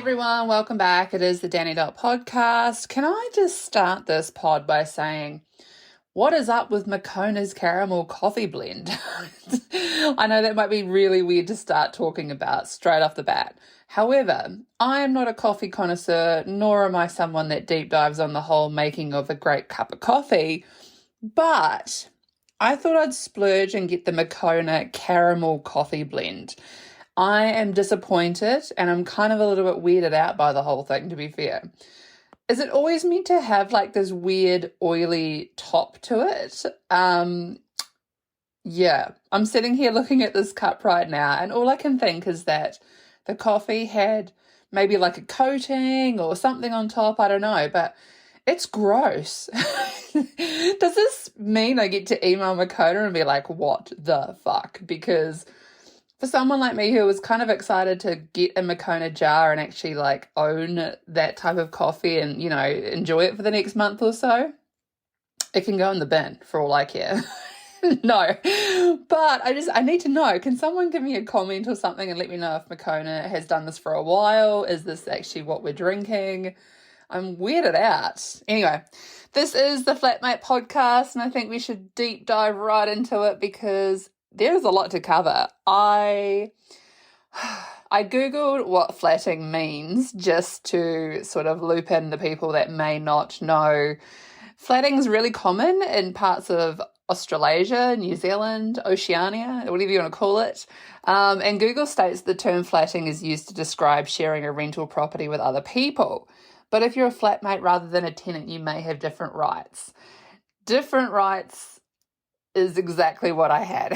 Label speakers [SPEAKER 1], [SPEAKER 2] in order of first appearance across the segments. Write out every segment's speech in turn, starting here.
[SPEAKER 1] everyone, welcome back. It is the Dani Dot Podcast. Can I just start this pod by saying, what is up with Mokona's caramel coffee blend? I know that might be really weird to start talking about straight off the bat. However, I am not a coffee connoisseur, nor am I someone that deep dives on the whole making of a great cup of coffee, but I thought I'd splurge and get the Mokona caramel coffee blend. I am disappointed and I'm kind of a little bit weirded out by the whole thing, to be fair. Is it always meant to have like this weird oily top to it? Yeah, I'm sitting here looking at this cup right now and all I can think is that the coffee had maybe like a coating or something on top, I don't know, but it's gross. Does this mean I get to email Mokona and be like, what the fuck? Because for someone like me who was kind of excited to get a Mokona jar and actually like own that type of coffee and, you know, enjoy it for the next month or so, it can go in the bin for all I care. No, but I need to know, can someone give me a comment or something and let me know if Mokona has done this for a while? Is this actually what we're drinking? I'm weirded out. Anyway, this is the Flatmate Podcast and I think we should deep dive right into it because there's a lot to cover. I Googled what flatting means just to sort of loop in the people that may not know. Flatting is really common in parts of Australasia, New Zealand, Oceania, whatever you want to call it. And Google states the term flatting is used to describe sharing a rental property with other people. But if you're a flatmate rather than a tenant, you may have different rights. Different rights is exactly what I had.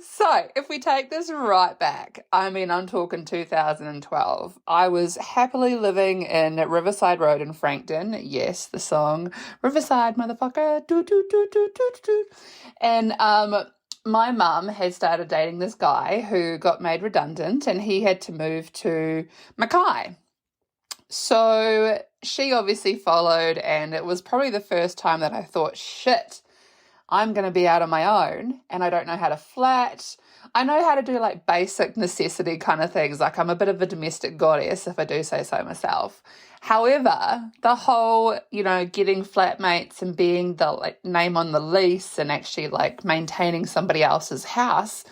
[SPEAKER 1] So if we take this right back, I mean, I'm talking 2012. I was happily living in Riverside Road in Frankton. Yes, the song Riverside Motherfucker. Do, do, do, do, do, do. And my mum had started dating this guy who got made redundant and he had to move to Mackay. So she obviously followed and it was probably the first time that I thought, shit, I'm going to be out on my own and I don't know how to flat. I know how to do like basic necessity kind of things. Like I'm a bit of a domestic goddess, if I do say so myself. However, the whole, you know, getting flatmates and being the like name on the lease and actually like maintaining somebody else's house,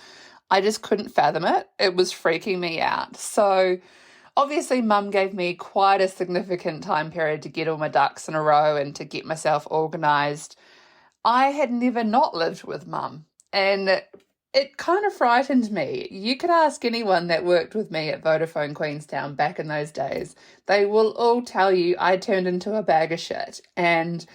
[SPEAKER 1] I just couldn't fathom it. It was freaking me out. So obviously, Mum gave me quite a significant time period to get all my ducks in a row and to get myself organised. I had never not lived with Mum, and it kind of frightened me. You could ask anyone that worked with me at Vodafone Queenstown back in those days. They will all tell you I turned into a bag of shit, and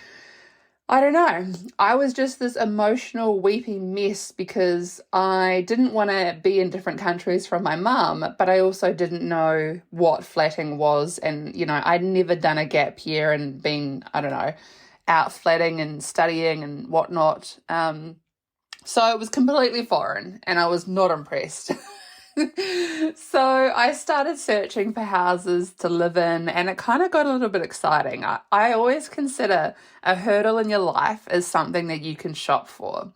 [SPEAKER 1] I don't know. I was just this emotional, weepy mess because I didn't want to be in different countries from my mum, but I also didn't know what flatting was. And, you know, I'd never done a gap year and been, I don't know, out flatting and studying and whatnot. So it was completely foreign and I was not impressed. So I started searching for houses to live in and it kind of got a little bit exciting. I always consider a hurdle in your life as something that you can shop for.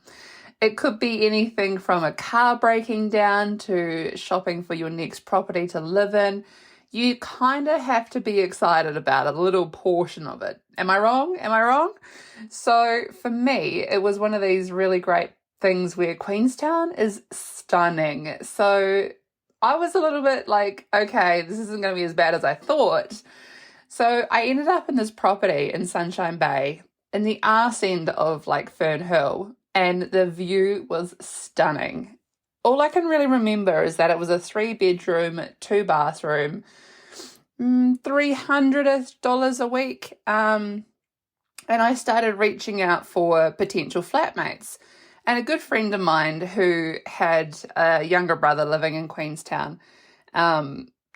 [SPEAKER 1] It could be anything from a car breaking down to shopping for your next property to live in. You kind of have to be excited about a little portion of it. Am I wrong? So for me, it was one of these really great things where Queenstown is stunning. So I was a little bit like, okay, this isn't going to be as bad as I thought. So I ended up in this property in Sunshine Bay in the arse end of like Fern Hill, and the view was stunning. All I can really remember is that it was a 3-bedroom, 2-bathroom, $300 a week. And I started reaching out for potential flatmates. And a good friend of mine who had a younger brother living in Queenstown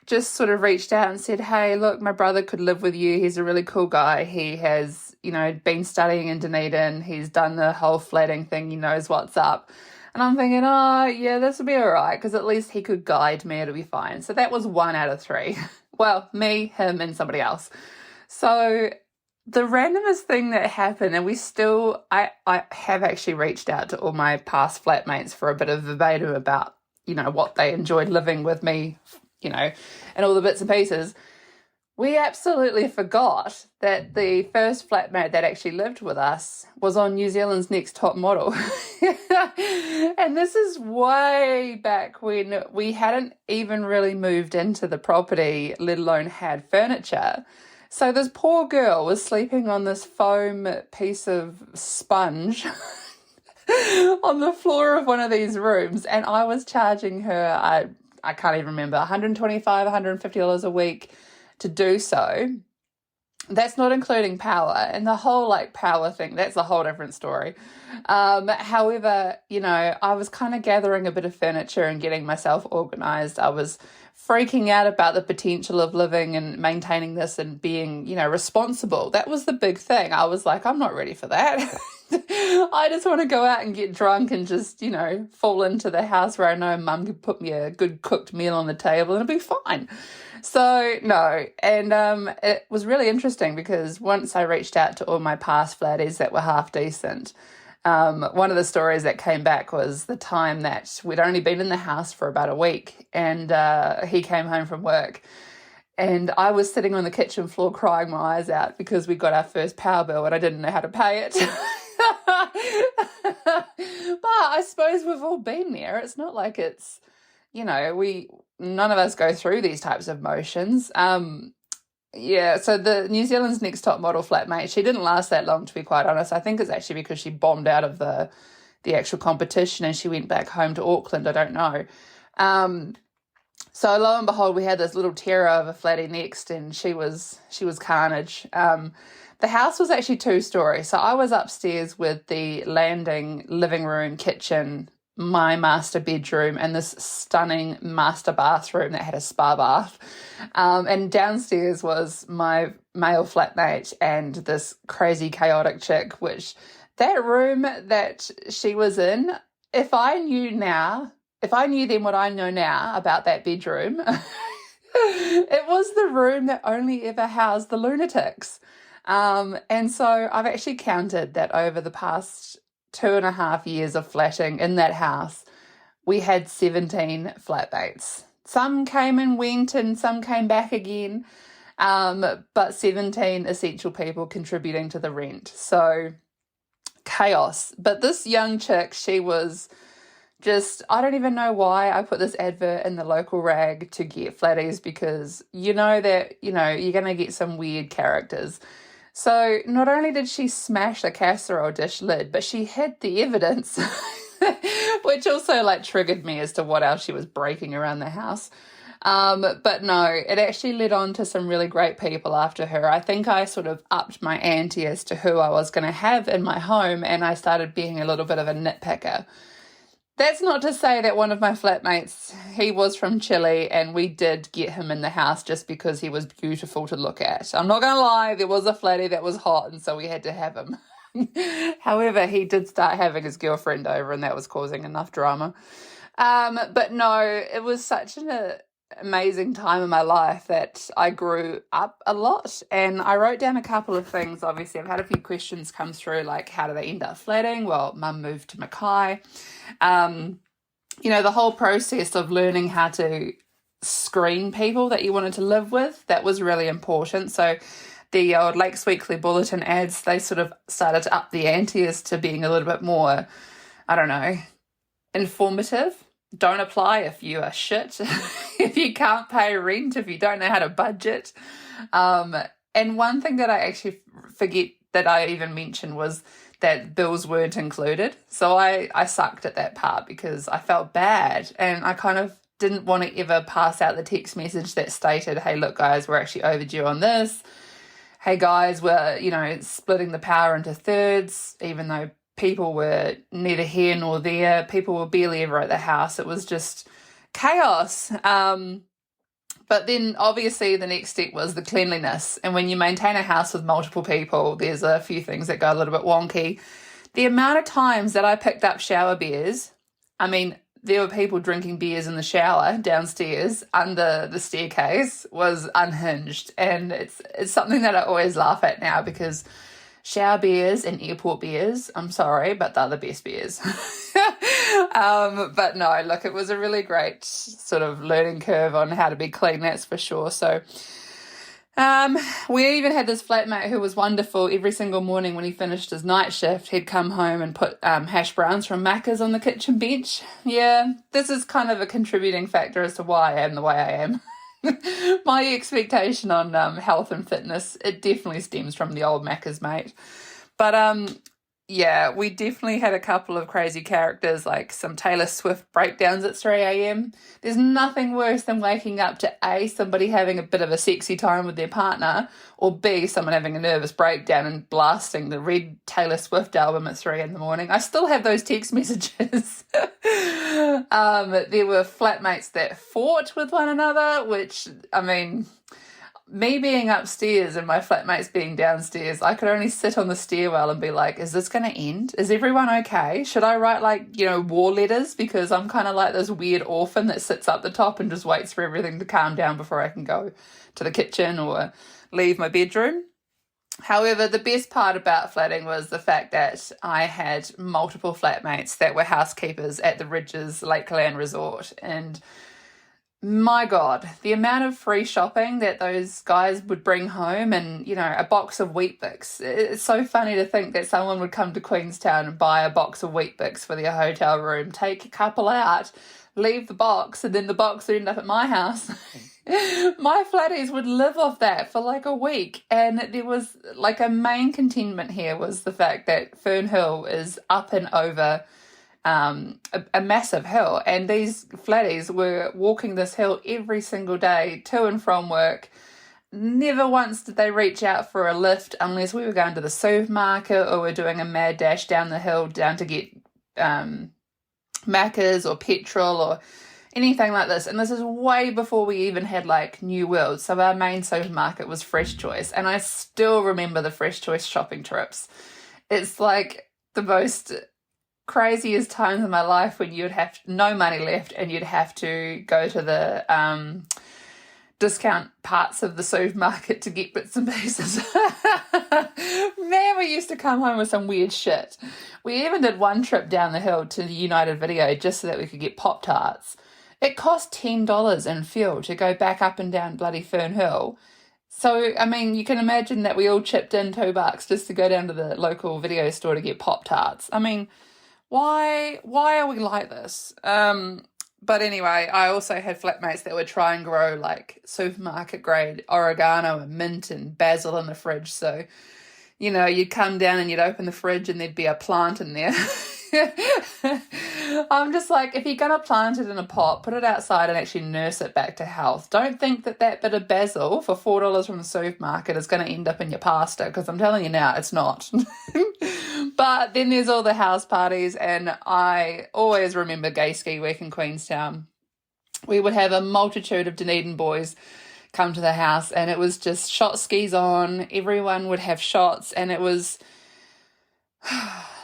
[SPEAKER 1] just sort of reached out and said, hey, look, my brother could live with you. He's a really cool guy. He has, you know, been studying in Dunedin. He's done the whole flatting thing. He knows what's up. And I'm thinking, oh, yeah, this will be all right because at least he could guide me. It'll be fine. So that was 1 out of 3. Well, me, him, and somebody else. So the randomest thing that happened, and I have actually reached out to all my past flatmates for a bit of verbatim about, you know, what they enjoyed living with me and all the bits and pieces. We absolutely forgot that the first flatmate that actually lived with us was on New Zealand's Next Top Model. And this is way back when we hadn't even really moved into the property, let alone had furniture. So this poor girl was sleeping on this foam piece of sponge on the floor of one of these rooms, and I was charging her, I can't even remember, $125, $150 a week to do so. That's not including power, and the whole power thing, that's a whole different story. However, I was kind of gathering a bit of furniture and getting myself organized. I was freaking out about the potential of living and maintaining this and being, responsible. That was the big thing. I was like, I'm not ready for that. I just want to go out and get drunk and just, fall into the house where I know mum could put me a good cooked meal on the table and it'll be fine. So, no. And it was really interesting because once I reached out to all my past flatties that were half decent, one of the stories that came back was the time that we'd only been in the house for about a week, and he came home from work, and I was sitting on the kitchen floor crying my eyes out because we got our first power bill and I didn't know how to pay it. But I suppose we've all been there. It's not like it's, none of us go through these types of motions. So the New Zealand's Next Top Model flatmate, she didn't last that long, to be quite honest. I think it's actually because she bombed out of the actual competition and she went back home to Auckland. I don't know. So lo and behold, we had this little terror of a flattie next, and she was carnage. The house was actually 2-story. So I was upstairs with the landing, living room, kitchen, my master bedroom, and this stunning master bathroom that had a spa bath. And downstairs was my male flatmate and this crazy chaotic chick, which that room that she was in, if I knew then what I know now about that bedroom, it was the room that only ever housed the lunatics. And so I've actually counted that over the past 2.5 years of flatting in that house, we had 17 flatmates. Some came and went and some came back again, but 17 essential people contributing to the rent. So chaos. But this young chick, she was just, I don't even know why I put this advert in the local rag to get flatties, because you're going to get some weird characters. So not only did she smash the casserole dish lid, but she hid the evidence, which also triggered me as to what else she was breaking around the house. But no, it actually led on to some really great people after her. I think I sort of upped my ante as to who I was going to have in my home, and I started being a little bit of a nitpicker. That's not to say that one of my flatmates, he was from Chile, and we did get him in the house just because he was beautiful to look at. I'm not going to lie, there was a flattie that was hot, and so we had to have him. However, he did start having his girlfriend over, and that was causing enough drama. But no, it was such an amazing time in my life that I grew up a lot, and I wrote down a couple of things. Obviously, I've had a few questions come through, like how did they end up flatting? Well, mum moved to Mackay. The whole process of learning how to screen people that you wanted to live with, that was really important. So the old Lakes Weekly Bulletin ads, they sort of started to up the ante as to being a little bit more, I don't know, informative. Don't apply if you are shit, if you can't pay rent, if you don't know how to budget. And one thing that I actually forget that I even mentioned was that bills weren't included. So I sucked at that part because I felt bad, and I kind of didn't want to ever pass out the text message that stated, hey, look, guys, we're actually overdue on this. Hey, guys, we're, splitting the power into thirds, even though people were neither here nor there. People were barely ever at the house. It was just chaos. But then obviously the next step was the cleanliness. And when you maintain a house with multiple people, there's a few things that go a little bit wonky. The amount of times that I picked up shower beers, I mean, there were people drinking beers in the shower downstairs under the staircase, was unhinged. And it's something that I always laugh at now, because shower beers and airport beers, I'm sorry, but they're the best beers. But no, look, it was a really great sort of learning curve on how to be clean, that's for sure. So we even had this flatmate who was wonderful. Every single morning when he finished his night shift, he'd come home and put hash browns from Macca's on the kitchen bench. Yeah, this is kind of a contributing factor as to why I am the way I am. My expectation on health and fitness, it definitely stems from the old Macca's mate. But yeah, we definitely had a couple of crazy characters, like some Taylor Swift breakdowns at 3 a.m. There's nothing worse than waking up to A, somebody having a bit of a sexy time with their partner, or B, someone having a nervous breakdown and blasting the red Taylor Swift album at 3 in the morning. I still have those text messages. There were flatmates that fought with one another, which, I mean, me being upstairs and my flatmates being downstairs, I could only sit on the stairwell and be like, is this going to end? Is everyone okay? Should I write, like, war letters? Because I'm kind of like this weird orphan that sits up the top and just waits for everything to calm down before I can go to the kitchen or leave my bedroom. However, the best part about flatting was the fact that I had multiple flatmates that were housekeepers at the Ridges Lakeland Resort, and my God, the amount of free shopping that those guys would bring home, and, a box of Weet-Bix. It's so funny to think that someone would come to Queenstown and buy a box of Weet-Bix for their hotel room, take a couple out, leave the box, and then the box would end up at my house. My flatties would live off that for like a week. And there was like a main contentment here was the fact that Fern Hill is up and over a massive hill, and these flatties were walking this hill every single day to and from work. Never once did they reach out for a lift unless we were going to the supermarket or we're doing a mad dash down the hill down to get Macca's or petrol or anything like this. And this is way before we even had like New World. So our main supermarket was Fresh Choice, and I still remember the Fresh Choice shopping trips. It's like the most craziest times in my life when you'd have no money left and you'd have to go to the discount parts of the supermarket to get bits and pieces. Man, we used to come home with some weird shit. We even did one trip down the hill to the United Video just so that we could get Pop-Tarts. It cost $10 in fuel to go back up and down bloody Fern Hill. So, I mean, you can imagine that we all chipped in $2 just to go down to the local video store to get Pop-Tarts. I mean, why are we like this? But anyway, I also had flatmates that would try and grow like supermarket grade oregano and mint and basil in the fridge. So, you'd come down and you'd open the fridge and there'd be a plant in there. I'm just like, if you're going to plant it in a pot, put it outside and actually nurse it back to health. Don't think that bit of basil for $4 from the supermarket is going to end up in your pasta, because I'm telling you now, it's not. But then there's all the house parties, and I always remember Gay Ski Week in Queenstown. We would have a multitude of Dunedin boys come to the house, and it was just shot skis on. Everyone would have shots, and it was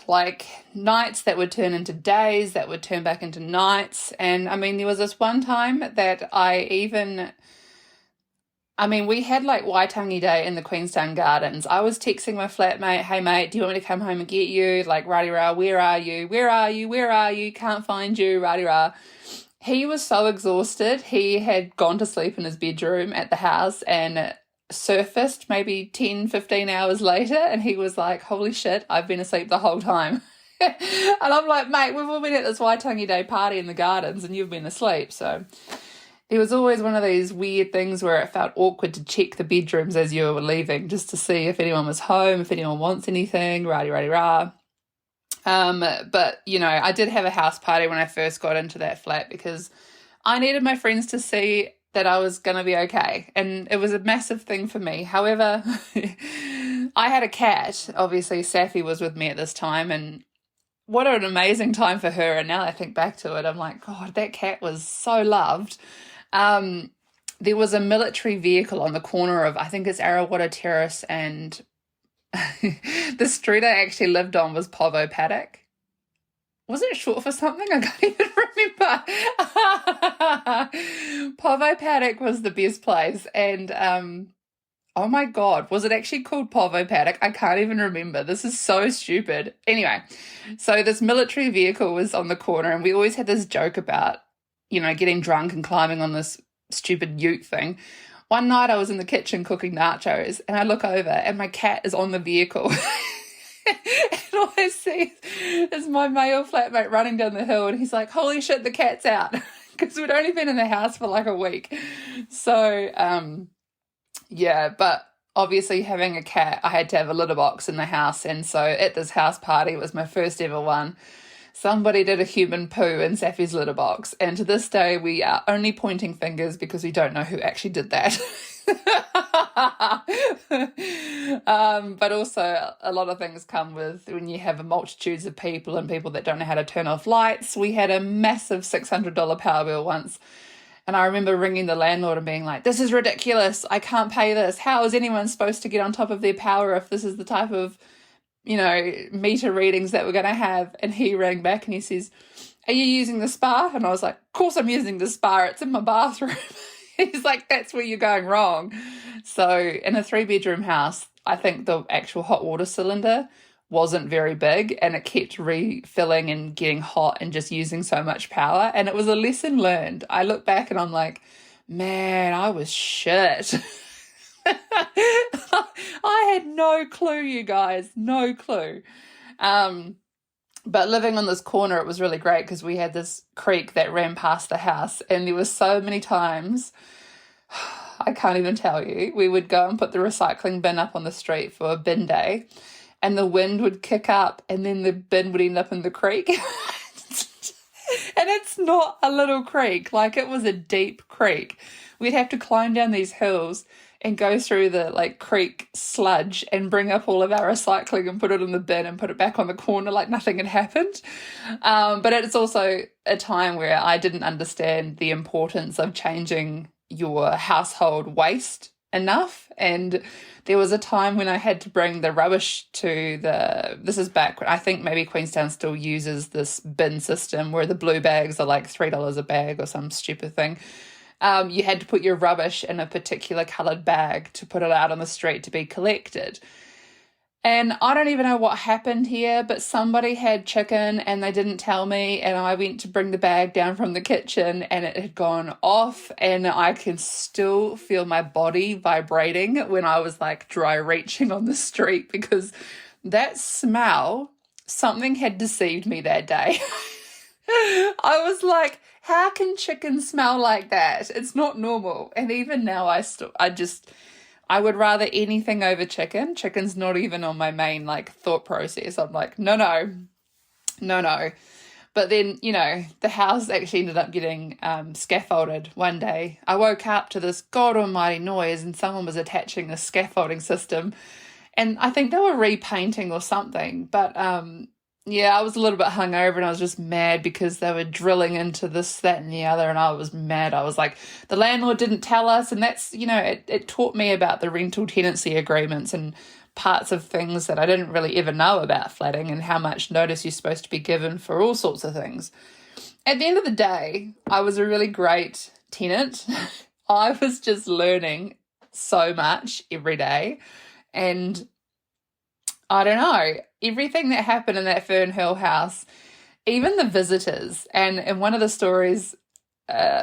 [SPEAKER 1] like nights that would turn into days that would turn back into nights. And I mean, there was this one time that we had like Waitangi Day in the Queenstown Gardens. I was texting my flatmate, hey mate, do you want me to come home and get you? Like, rah-de-rah, where are you? Where are you? Where are you? Can't find you, rah-de-rah. He was so exhausted. He had gone to sleep in his bedroom at the house and surfaced maybe 10, 15 hours later, and he was like, holy shit, I've been asleep the whole time. And I'm like, mate, we've all been at this Waitangi Day party in the gardens and you've been asleep. So it was always one of these weird things where it felt awkward to check the bedrooms as you were leaving, just to see if anyone was home, if anyone wants anything, rah-de-rah-de-rah. But, I did have a house party when I first got into that flat because I needed my friends to see that I was going to be okay. And it was a massive thing for me. However, I had a cat. Obviously, Safi was with me at this time, and what an amazing time for her. And now I think back to it, I'm like, God, that cat was so loved. There was a military vehicle on the corner of, I think it's Arawata Terrace, and the street I actually lived on was Povo Paddock. Was it short for something? I can't even remember. Povo Paddock was the best place. And Oh my God, was it actually called Povo Paddock? I can't even remember. This is so stupid. Anyway, so this military vehicle was on the corner, and we always had this joke about, getting drunk and climbing on this stupid ute thing. One night I was in the kitchen cooking nachos, and I look over and my cat is on the vehicle. And all I see is my male flatmate running down the hill, and he's like, holy shit, the cat's out. Because we'd only been in the house for like a week. So, yeah, but obviously having a cat, I had to have a litter box in the house. And so at this house party, it was my first ever one, somebody did a human poo in Safi's litter box. And to this day, we are only pointing fingers because we don't know who actually did that. But also a lot of things come with when you have a multitudes of people and people that don't know how to turn off lights. We had a massive $600 power bill once. And I remember ringing the landlord and being like, this is ridiculous. I can't pay this. How is anyone supposed to get on top of their power if this is the type of, meter readings that we're going to have? And he rang back and he says, are you using the spa? And I was like, of course I'm using the spa. It's in my bathroom. He's like, that's where you're going wrong. So in a 3-bedroom house, I think the actual hot water cylinder wasn't very big, and it kept refilling and getting hot and just using so much power. And it was a lesson learned. I look back and I'm like, man, I was shit. I had no clue, you guys, no clue. But living on this corner, it was really great because we had this creek that ran past the house, and there were so many times, I can't even tell you, we would go and put the recycling bin up on the street for a bin day, and the wind would kick up and then the bin would end up in the creek. And it's not a little creek, like it was a deep creek. We'd have to climb down these hills and go through the creek sludge and bring up all of our recycling and put it in the bin and put it back on the corner like nothing had happened. But it's also a time where I didn't understand the importance of changing your household waste enough. And there was a time when I had to bring the rubbish to this is back when I think maybe Queenstown still uses this bin system where the blue bags are like $3 a bag or some stupid thing. You had to put your rubbish in a particular coloured bag to put it out on the street to be collected. And I don't even know what happened here, but somebody had chicken and they didn't tell me, and I went to bring the bag down from the kitchen and it had gone off, and I can still feel my body vibrating when I was dry reaching on the street, because that smell, something had deceived me that day. I was like, how can chicken smell like that? It's not normal. And even now I would rather anything over chicken. Chicken's not even on my main thought process. I'm like, no. But then, the house actually ended up getting scaffolded one day. I woke up to this god almighty noise and someone was attaching a scaffolding system, and I think they were repainting or something. But yeah, I was a little bit hungover and I was just mad because they were drilling into this, that, and the other, and I was mad. I was like, the landlord didn't tell us, and that's, it taught me about the rental tenancy agreements and parts of things that I didn't really ever know about flatting and how much notice you're supposed to be given for all sorts of things. At the end of the day, I was a really great tenant. I was just learning so much every day, and I don't know, everything that happened in that Fernhill house, even the visitors, and one of the stories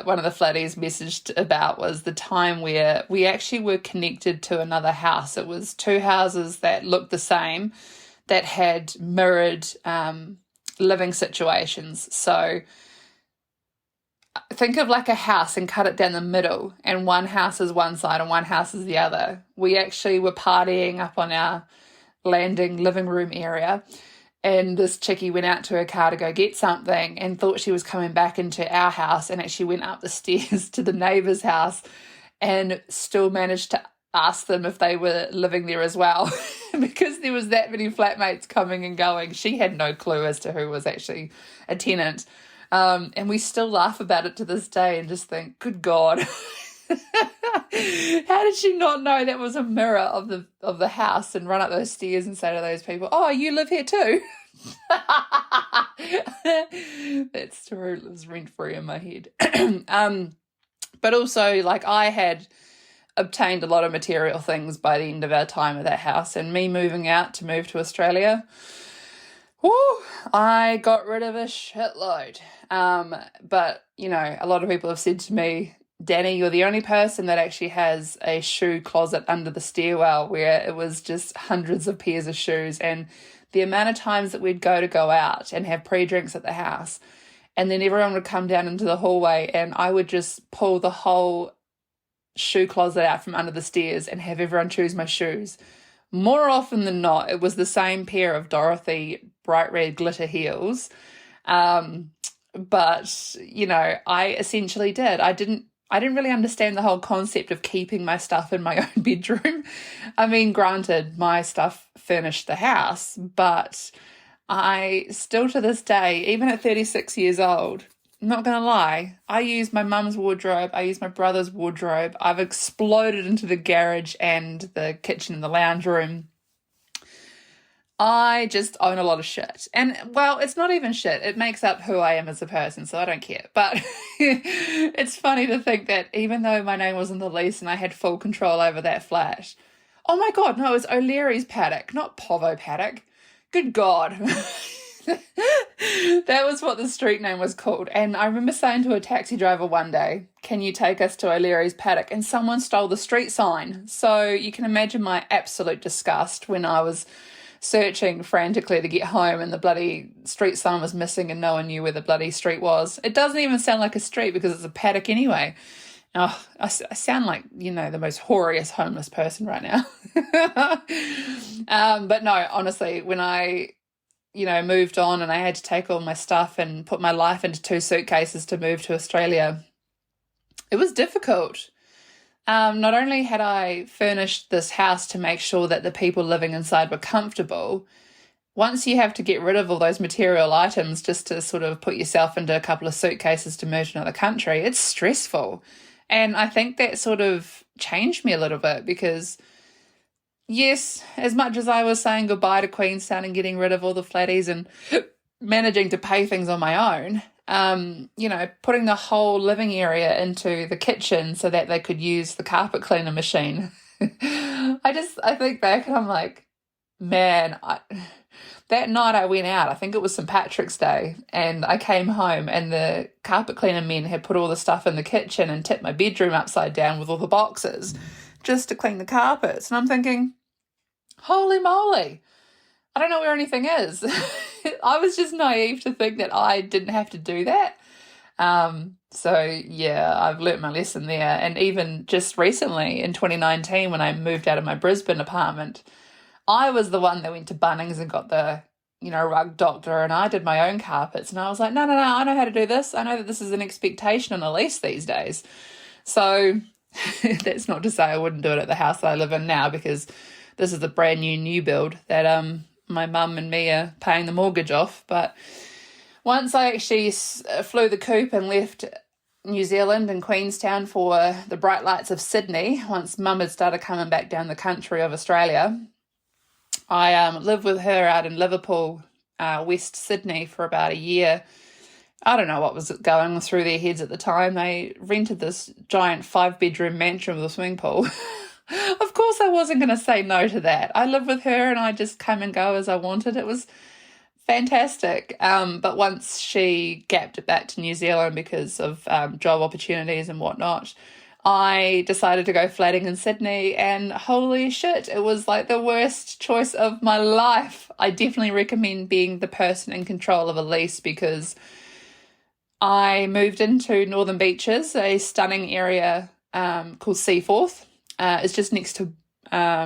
[SPEAKER 1] one of the flatties messaged about was the time where we actually were connected to another house. It was two houses that looked the same, that had mirrored living situations. So think of a house and cut it down the middle, and one house is one side and one house is the other. We actually were partying up on our landing living room area, and this chickie went out to her car to go get something and thought she was coming back into our house, and actually went up the stairs to the neighbour's house and still managed to ask them if they were living there as well. Because there was that many flatmates coming and going, she had no clue as to who was actually a tenant. And we still laugh about it to this day and just think, good God. How did she not know that was a mirror of the house and run up those stairs and say to those people, oh, you live here too? That story lives rent-free in my head. But also, I had obtained a lot of material things by the end of our time at that house, and me moving out to move to Australia, whoo, I got rid of a shitload. But, you know, a lot of people have said to me, Dani, you're the only person that actually has a shoe closet under the stairwell, where it was just hundreds of pairs of shoes. And the amount of times that we'd go out and have pre-drinks at the house, and then everyone would come down into the hallway and I would just pull the whole shoe closet out from under the stairs and have everyone choose my shoes. More often than not, it was the same pair of Dorothy bright red glitter heels. But, you know, I essentially did. I didn't really understand the whole concept of keeping my stuff in my own bedroom. I mean, granted, my stuff furnished the house, but I still to this day, even at 36 years old, I'm not going to lie, I use my mum's wardrobe, I use my brother's wardrobe. I've exploded into the garage and the kitchen and the lounge room. I just own a lot of shit. And, well, it's not even shit. It makes up who I am as a person, so I don't care. But it's funny to think that even though my name was on the lease and I had full control over that flat, oh my God, no, it was O'Leary's paddock, not Povo paddock. Good God. That was what the street name was called. And I remember saying to a taxi driver one day, can you take us to O'Leary's paddock? And someone stole the street sign. So you can imagine my absolute disgust when I was searching frantically to get home and the bloody street sign was missing and no one knew where the bloody street was. It doesn't even sound like a street because it's a paddock anyway. Oh, I sound like, you know, the most hoariest homeless person right now. But no, honestly, when I, you know, moved on and I had to take all my stuff and put my life into 2 suitcases to move to Australia, it was difficult. Not only had I furnished this house to make sure that the people living inside were comfortable, once you have to get rid of all those material items just to sort of put yourself into a couple of suitcases to move to another country, it's stressful. And I think that sort of changed me a little bit because, yes, as much as I was saying goodbye to Queenstown and getting rid of all the flatties and managing to pay things on my own, you know, putting the whole living area into the kitchen so that they could use the carpet cleaner machine. I think back and I'm like, man, that night I went out, I think it was St. Patrick's Day, and I came home and the carpet cleaner men had put all the stuff in the kitchen and tipped my bedroom upside down with all the boxes just to clean the carpets. And I'm thinking, holy moly, I don't know where anything is. I was just naive to think that I didn't have to do that. So yeah, I've learnt my lesson there. And even just recently in 2019, when I moved out of my Brisbane apartment, I was the one that went to Bunnings and got the, you know, rug doctor, and I did my own carpets. And I was like, no, I know how to do this. I know that this is an expectation on a lease these days. So that's not to say I wouldn't do it at the house that I live in now, because this is a brand new build that my mum and me are paying the mortgage off. But once I actually flew the coop and left New Zealand and Queenstown for the bright lights of Sydney, once mum had started coming back down the country of Australia, I lived with her out in Liverpool, West Sydney, for about a year. I don't know what was going through their heads at the time. They rented this giant 5-bedroom mansion with a swimming pool. Of course I wasn't going to say no to that. I lived with her and I just come and go as I wanted. It was fantastic. But once she gapped it back to New Zealand because of job opportunities and whatnot, I decided to go flatting in Sydney, and holy shit, it was like the worst choice of my life. I definitely recommend being the person in control of a lease, because I moved into Northern Beaches, a stunning area called Seaforth. It's just next to, I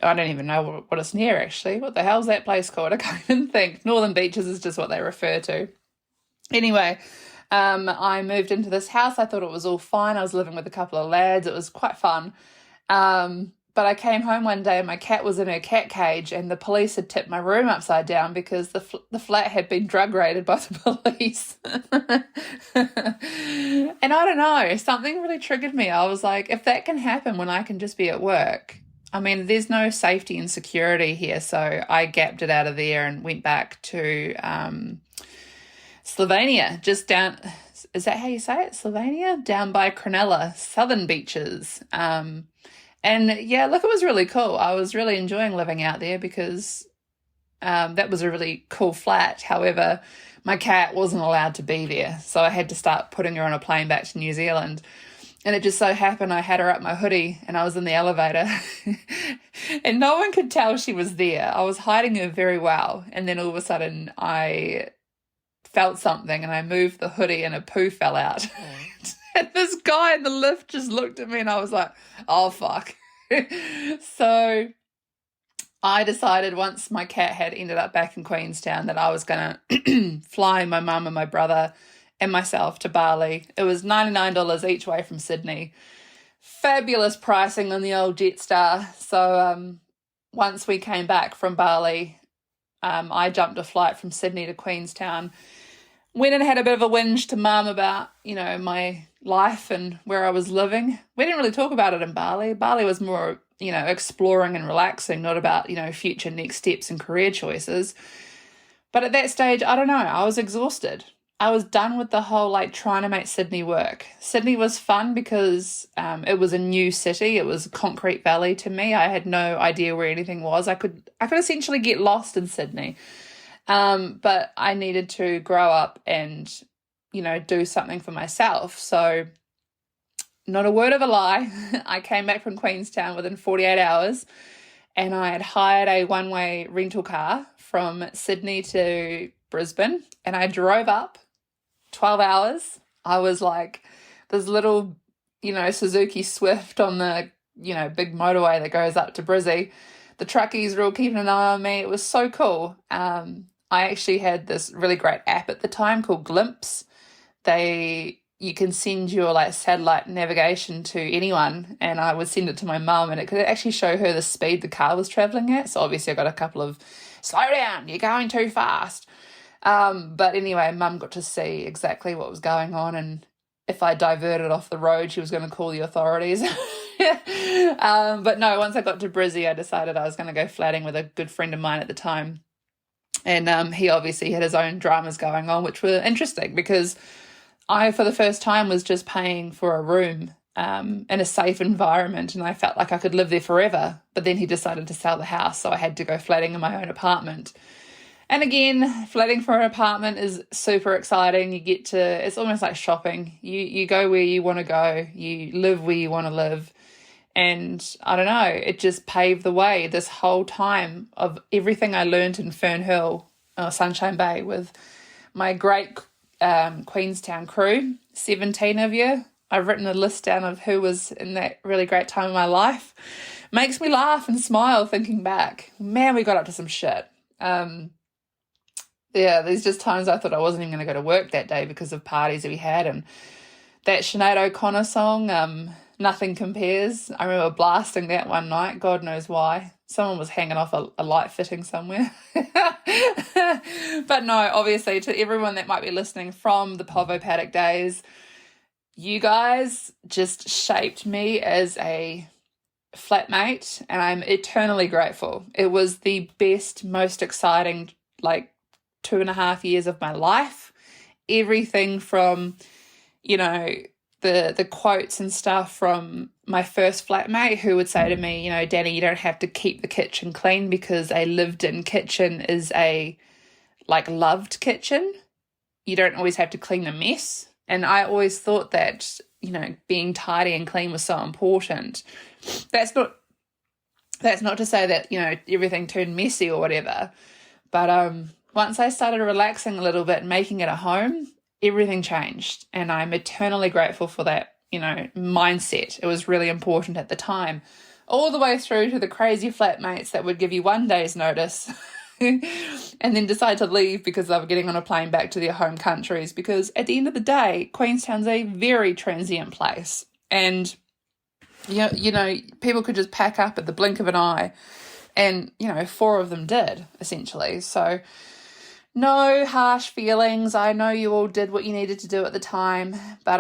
[SPEAKER 1] don't even know what it's near, actually. What the hell's that place called? I can't even think. Northern Beaches is just what they refer to. Anyway, I moved into this house. I thought it was all fine. I was living with a couple of lads. It was quite fun. But I came home one day and my cat was in her cat cage, and the police had tipped my room upside down because the flat had been drug raided by the police. And I don't know, something really triggered me. I was like, if that can happen when I can just be at work, I mean, there's no safety and security here. So I gapped it out of there and went back to Slovenia, just down is that how you say it? Sylvania? Down by Cronulla, southern beaches. And yeah, look, it was really cool. I was really enjoying living out there because that was a really cool flat. However, my cat wasn't allowed to be there, so I had to start putting her on a plane back to New Zealand. And it just so happened I had her up my hoodie and I was in the elevator and no one could tell she was there. I was hiding her very well. And then all of a sudden I felt something and I moved the hoodie and a poo fell out. And this guy in the lift just looked at me and I was like, oh, fuck. So I decided once my cat had ended up back in Queenstown that I was going to fly my mum and my brother and myself to Bali. It was $99 each way from Sydney. Fabulous pricing on the old Jetstar. So once we came back from Bali, I jumped a flight from Sydney to Queenstown. Went and had a bit of a whinge to mum about, my life and where I was living. We didn't really talk about it in Bali. Bali was more, exploring and relaxing, not about, future next steps and career choices. But at that stage, I don't know, I was exhausted. I was done with the whole trying to make Sydney work. Sydney was fun because it was a new city. It was Concrete Valley to me. I had no idea where anything was. I could essentially get lost in Sydney. But I needed to grow up and, do something for myself. So not a word of a lie. I came back from Queenstown within 48 hours and I had hired a one-way rental car from Sydney to Brisbane and I drove up 12 hours. I was like this little, Suzuki Swift on the, big motorway that goes up to Brizzy. The truckies were all keeping an eye on me. It was so cool. I actually had this really great app at the time called Glimpse. You can send your satellite navigation to anyone, and I would send it to my mum and it could actually show her the speed the car was traveling at. So obviously I got a couple of, slow down, you're going too fast. But anyway, mum got to see exactly what was going on, and if I diverted off the road, she was going to call the authorities. But no, once I got to Brizzy, I decided I was going to go flatting with a good friend of mine at the time. And he obviously had his own dramas going on, which were interesting because I, for the first time, was just paying for a room in a safe environment, and I felt like I could live there forever. But then he decided to sell the house, so I had to go flatting in my own apartment. And again, flatting for an apartment is super exciting. You get to, it's almost like shopping. You go where you want to go. You live where you want to live. And I don't know, it just paved the way this whole time of everything I learned in Fern Hill, or Sunshine Bay, with my great Queenstown crew, 17 of you. I've written a list down of who was in that really great time of my life. Makes me laugh and smile thinking back. Man, we got up to some shit. Yeah, there's just times I thought I wasn't even going to go to work that day because of parties that we had. And that Sinead O'Connor song, Nothing Compares, I remember blasting that one night. God knows why. Someone was hanging off a light fitting somewhere. But no, obviously, to everyone that might be listening from the Povo Paddock days, you guys just shaped me as a flatmate, and I'm eternally grateful. It was the best, most exciting, 2.5 years of my life. Everything from, the quotes and stuff from my first flatmate who would say to me, Dani, you don't have to keep the kitchen clean because a lived-in kitchen is a, loved kitchen. You don't always have to clean the mess. And I always thought that, being tidy and clean was so important. That's not to say that, everything turned messy or whatever. But once I started relaxing a little bit and making it a home, everything changed. And I'm eternally grateful for that, mindset. It was really important at the time. All the way through to the crazy flatmates that would give you 1 day's notice and then decide to leave because they were getting on a plane back to their home countries. Because at the end of the day, Queenstown's a very transient place. And, people could just pack up at the blink of an eye. And, 4 of them did, essentially. So no harsh feelings. I know you all did what you needed to do at the time. But,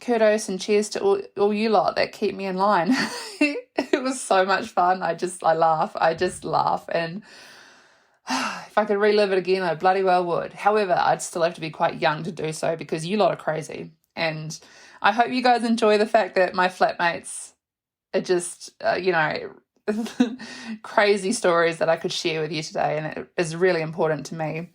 [SPEAKER 1] kudos and cheers to all you lot that keep me in line. It was so much fun. I just laugh. And if I could relive it again, I bloody well would. However, I'd still have to be quite young to do so because you lot are crazy. And I hope you guys enjoy the fact that my flatmates are just, crazy stories that I could share with you today, and it is really important to me.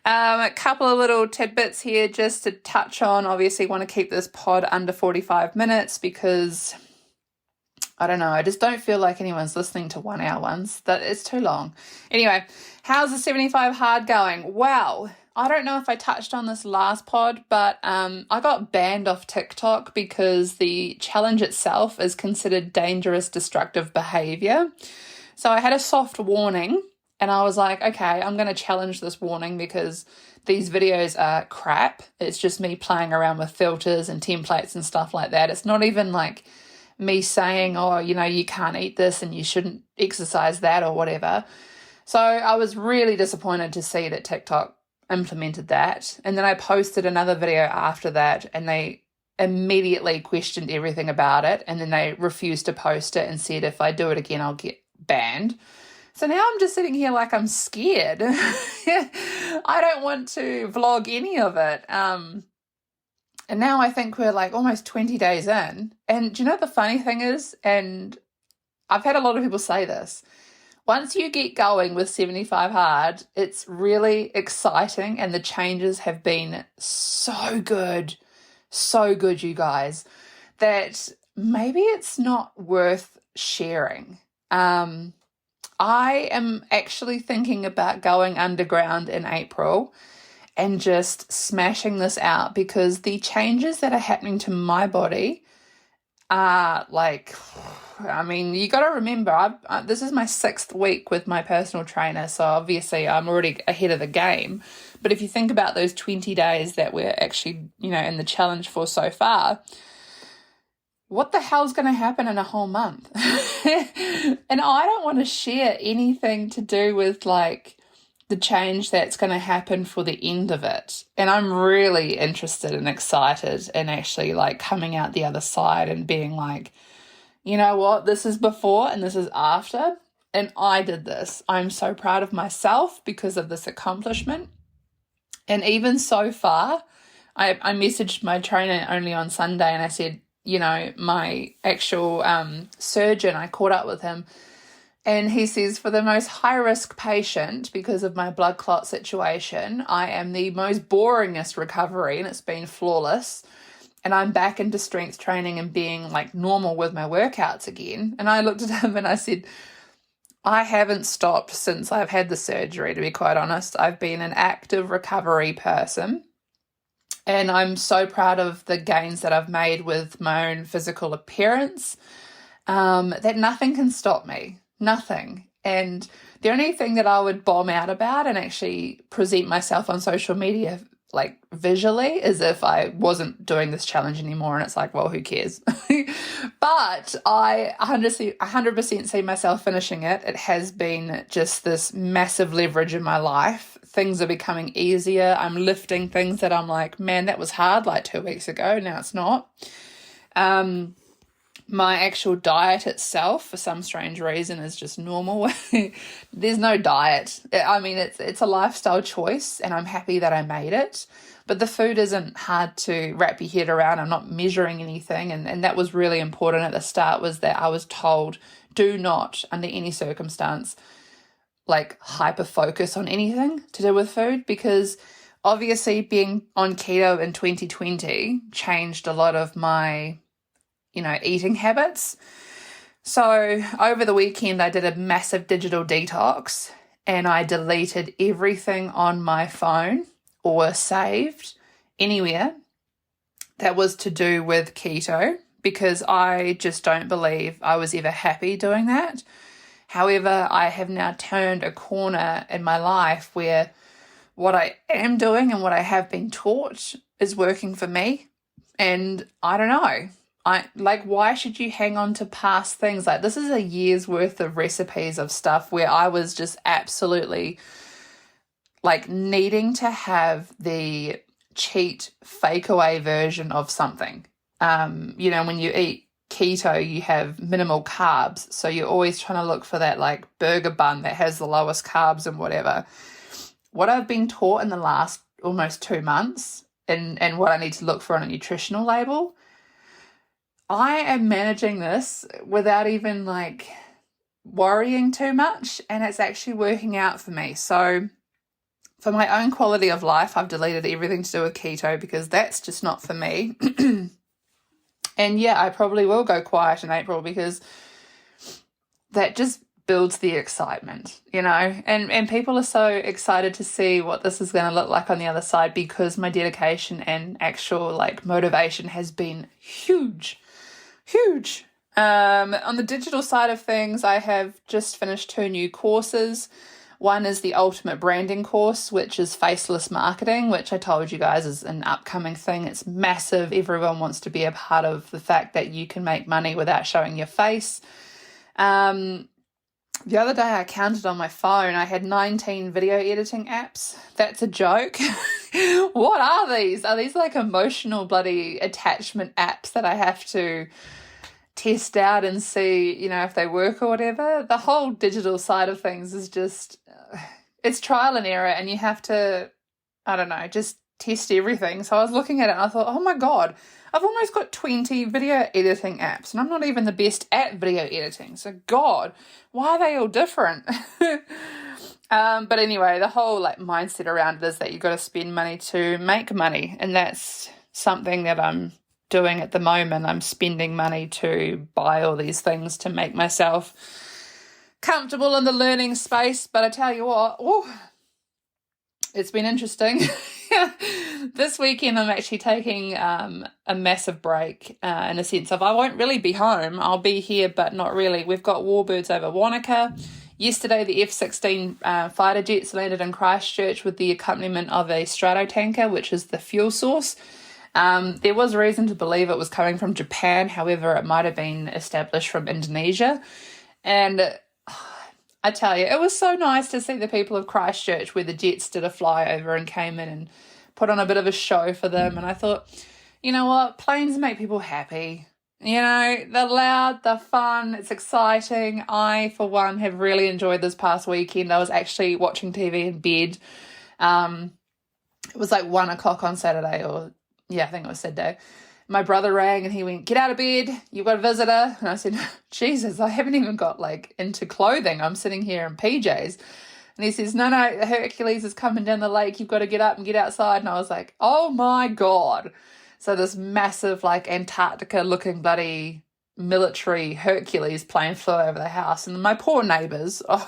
[SPEAKER 1] A couple of little tidbits here just to touch on. Obviously, want to keep this pod under 45 minutes because, I don't know, I just don't feel like anyone's listening to 1 hour ones. That it's too long. Anyway, how's the 75 hard going? Well, I don't know if I touched on this last pod, but I got banned off TikTok because the challenge itself is considered dangerous, destructive behavior. So I had a soft warning, and I was like, okay, I'm going to challenge this warning because these videos are crap. It's just me playing around with filters and templates and stuff like that. It's not even like me saying, oh, you can't eat this and you shouldn't exercise that or whatever. So I was really disappointed to see that TikTok implemented that. And then I posted another video after that, and they immediately questioned everything about it, and then they refused to post it and said if I do it again I'll get banned. So now I'm just sitting here like I'm scared. I don't want to vlog any of it. And now I think we're like almost 20 days in, and do you know what the funny thing is, and I've had a lot of people say this, once you get going with 75 hard, it's really exciting, and the changes have been so good, you guys, that maybe it's not worth sharing. I am actually thinking about going underground in April and just smashing this out, because the changes that are happening to my body are like, you got to remember, this is my 6th week with my personal trainer, so obviously I'm already ahead of the game. But if you think about those 20 days that we're actually, in the challenge for so far, what the hell's going to happen in a whole month? And I don't want to share anything to do with like the change that's going to happen for the end of it. And I'm really interested and excited and actually like coming out the other side and being like, you know what, this is before and this is after, and I did this. I'm so proud of myself because of this accomplishment. And even so far, I messaged my trainer only on Sunday, and I said, my actual surgeon, I caught up with him, and he says, for the most high-risk patient, because of my blood clot situation, I am the most boringest recovery, and it's been flawless. And I'm back into strength training and being like normal with my workouts again. And I looked at him and I said, I haven't stopped since I've had the surgery, to be quite honest. I've been an active recovery person. And I'm so proud of the gains that I've made with my own physical appearance, that nothing can stop me. Nothing. And the only thing that I would bomb out about and actually present myself on social media like visually is if I wasn't doing this challenge anymore, and it's like, well, who cares? But I 100% see myself finishing it. It has been just this massive leverage in my life. Things are becoming easier. I'm lifting things that I'm like, man, that was hard like 2 weeks ago. Now it's not. My actual diet itself, for some strange reason, is just normal. There's no diet. It's a lifestyle choice, and I'm happy that I made it. But the food isn't hard to wrap your head around. I'm not measuring anything, and that was really important at the start, was that I was told, do not, under any circumstance, like hyper-focus on anything to do with food, because obviously being on keto in 2020 changed a lot of my eating habits. So over the weekend, I did a massive digital detox, and I deleted everything on my phone or saved anywhere that was to do with keto, because I just don't believe I was ever happy doing that. However, I have now turned a corner in my life where what I am doing and what I have been taught is working for me. And I don't know. Why should you hang on to past things? Like, this is a year's worth of recipes of stuff where I was just absolutely like needing to have the cheat fake away version of something. When you eat keto, you have minimal carbs. So you're always trying to look for that like burger bun that has the lowest carbs and whatever. What I've been taught in the last almost 2 months and what I need to look for on a nutritional label, I am managing this without even like worrying too much, and it's actually working out for me. So for my own quality of life, I've deleted everything to do with keto because that's just not for me. And yeah, I probably will go quiet in April because that just builds the excitement, you know, and people are so excited to see what this is going to look like on the other side because my dedication and actual like motivation has been huge. On the digital side of things, I have just finished 2 new courses. One is the Ultimate Branding course, which is faceless marketing, which I told you guys is an upcoming thing. It's massive. Everyone wants to be a part of the fact that you can make money without showing your face. The other day I counted on my phone, I had 19 video editing apps. That's a joke. What are these? Are these like emotional bloody attachment apps that I have to test out and see, you know, if they work or whatever? The whole digital side of things is just, it's trial and error, and you have to, I don't know, just test everything. So I was looking at it and I thought, oh my God, I've almost got 20 video editing apps and I'm not even the best at video editing. So God, why are they all different? But anyway, the whole like mindset around it is that you've got to spend money to make money. And that's something that I'm doing at the moment. I'm spending money to buy all these things to make myself comfortable in the learning space. But I tell you what, it's been interesting. This weekend I'm actually taking a massive break in a sense of I won't really be home. I'll be here, but not really. We've got Warbirds over Wanaka. Yesterday, the F-16 fighter jets landed in Christchurch with the accompaniment of a stratotanker, which is the fuel source. There was reason to believe it was coming from Japan. However, it might have been established from Indonesia. And I tell you, it was so nice to see the people of Christchurch where the jets did a flyover and came in and put on a bit of a show for them. And I thought, you know what? Planes make people happy. You know, they're loud, they're fun, it's exciting. I, for one, have really enjoyed this past weekend. I was actually watching TV in bed. It was like 1 o'clock on Saturday, or yeah, I think it was Saturday. My brother rang and he went, "Get out of bed, you've got a visitor." And I said, "Jesus, I haven't even got like into clothing. I'm sitting here in PJs. And he says, no, Hercules is coming down the lake. You've got to get up and get outside." And I was like, oh my God. So this massive like Antarctica looking bloody military Hercules plane flew over the house. And my poor neighbours, I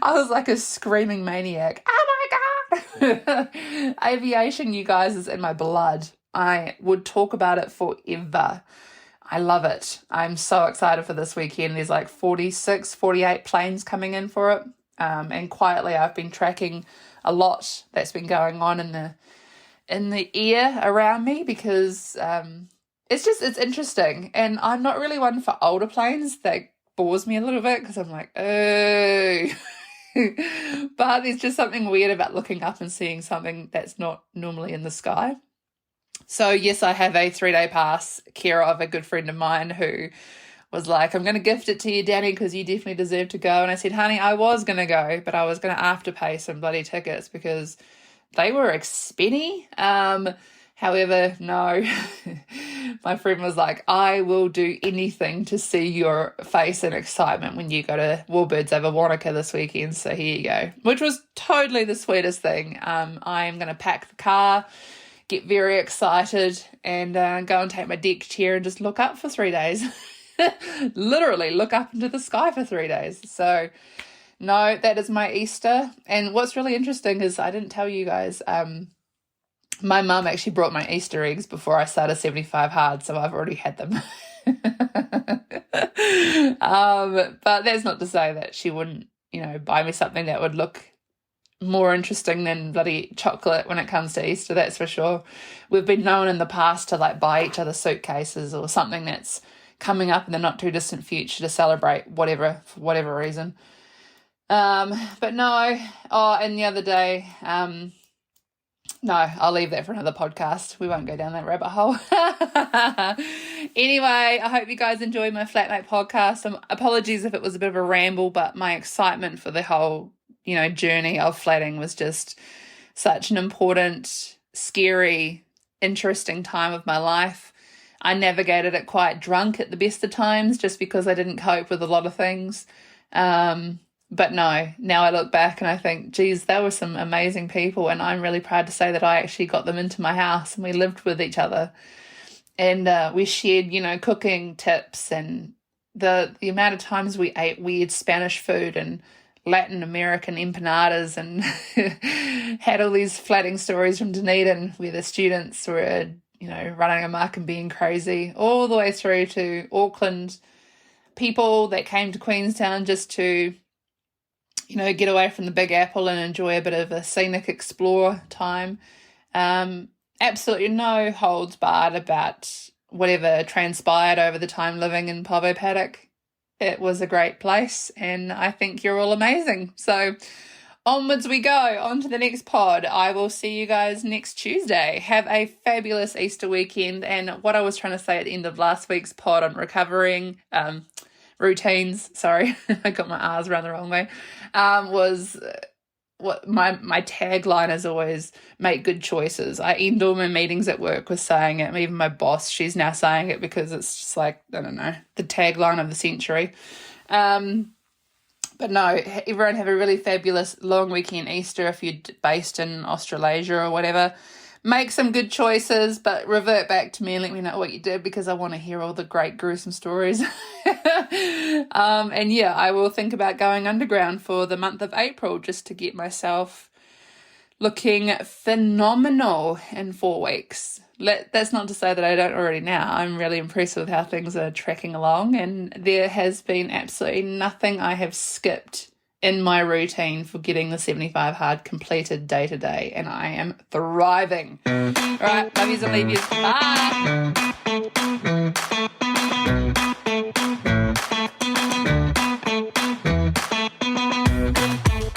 [SPEAKER 1] was like a screaming maniac. Oh my God. Aviation, you guys, is in my blood. I would talk about it forever. I love it. I'm so excited for this weekend. There's like 46, 48 planes coming in for it. And quietly I've been tracking a lot that's been going on in the air around me because it's interesting. And I'm not really one for older planes. That bores me a little bit because I'm like, oh. But there's just something weird about looking up and seeing something that's not normally in the sky. So yes, I have a 3-day pass care of a good friend of mine who was like, "I'm going to gift it to you, Dani, because you definitely deserve to go." And I said, "Honey, I was going to go, but I was going to afterpay some bloody tickets because they were expenny." However, no, my friend was like, "I will do anything to see your face and excitement when you go to Warbirds over Wanaka this weekend. So here you go," which was totally the sweetest thing. I am going to pack the car, get very excited, and go and take my deck chair and just look up for 3 days. Literally look up into the sky for 3 days. So no, that is my Easter. And what's really interesting is I didn't tell you guys, my mum actually brought my Easter eggs before I started 75 Hard, so I've already had them. But that's not to say that she wouldn't, buy me something that would look more interesting than bloody chocolate when it comes to Easter, that's for sure. We've been known in the past to like buy each other suitcases or something that's coming up in the not too distant future to celebrate whatever, for whatever reason. But no, and the other day, No, I'll leave that for another podcast. We won't go down that rabbit hole. Anyway, I hope you guys enjoyed my flat night podcast. Apologies if it was a bit of a ramble, but my excitement for the whole, journey of flatting was just such an important, scary, interesting time of my life. I navigated it quite drunk at the best of times just because I didn't cope with a lot of things. But no, now I look back and I think, geez, they were some amazing people, and I'm really proud to say that I actually got them into my house and we lived with each other. And we shared, cooking tips, and the amount of times we ate weird Spanish food and Latin American empanadas and had all these flatting stories from Dunedin where the students were, running amok and being crazy, all the way through to Auckland people that came to Queenstown just to, get away from the Big Apple and enjoy a bit of a scenic explore time. Absolutely no holds barred about whatever transpired over the time living in Povo Paddock. It was a great place, and I think you're all amazing. So onwards we go, on to the next pod. I will see you guys next Tuesday. Have a fabulous Easter weekend. And what I was trying to say at the end of last week's pod on recovering routines, sorry, I got my R's around the wrong way, was what my tagline is always make good choices. I end all my meetings at work with saying it. Even my boss, she's now saying it because it's just like, I don't know, the tagline of the century. But no, everyone have a really fabulous long weekend Easter if you're based in Australasia or whatever. Make some good choices, but revert back to me and let me know what you did, because I want to hear all the great gruesome stories. And yeah, I will think about going underground for the month of April just to get myself looking phenomenal in 4 weeks. That's not to say that I don't already now. I'm really impressed with how things are tracking along, and there has been absolutely nothing I have skipped in my routine for getting the 75 hard completed day to day, and I am thriving. All right, love yous and leave yous. Bye.